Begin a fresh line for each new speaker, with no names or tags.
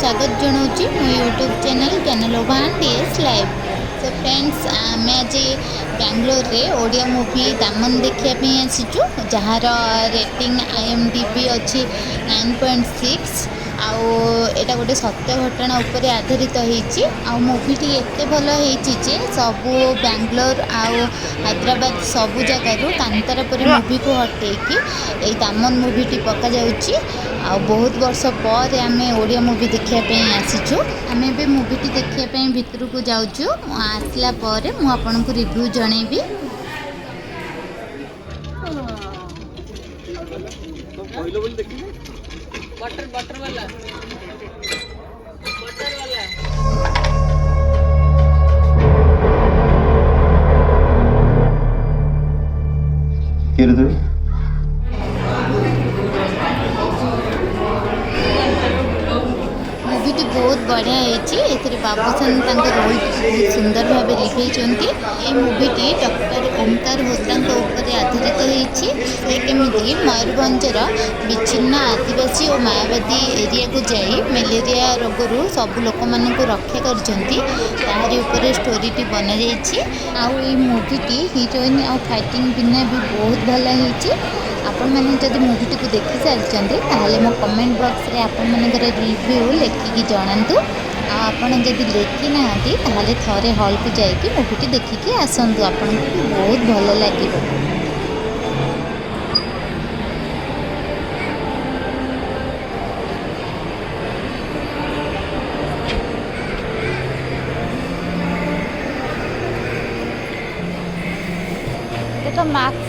स्वागत जनाऊँगी मो YouTube channel कैनलोभा DS live. तो फ्रेंड्स आम आज बेंगलोर रे ओडिया मूवी दामन देखापी आसीचु जार रेटिंग IMDb अच्छी 9.6 आउ एटा गोटे सत्य घटना उपर आधारित होईची आउ मूवीटी एते भल होईची जे सबू बेंगलोर आउ हैदराबाद सबू जगार कांतारा परी मूवी को हटेकी ए दामन मूवीटी पका जाउची। आ बहुत वर्ष पर आम ओडिया मूवी देखापी आसीचु। आम ए मूवीटी देखापी भितर को जाऊँ आसला पर मु आपनको रिव्यू जनइबी।
बटर बटर वाला
मूवीटी बहुत बढ़िया है। बाबूसान रोल बहुत सुंदर भाव लिखई। ये मूवीटी डॉक्टर ओमकार होता आधारित होती केमी मयूरभंजर विच्छिन्न आदिवासी और मायावादी एरिया को जाई मलेरिया रोगरू सब लोक मान रक्षा कर स्टोरीटी बना जाई। मूवीटी हिरोइन आ फाइटिंग बिना भी बहुत भल है। आपण मैंने जब मूवीटी को देखी सारी ताहले मो कमेंट बॉक्स रे आपण मानकर रिव्यू लिखिकी जनातु। आपन जदि लेखि ना ताहले थरे हॉल को जाइए मूवीटी देखिकी आसतु आपन को बहुत भल लगे।
तो मैक्स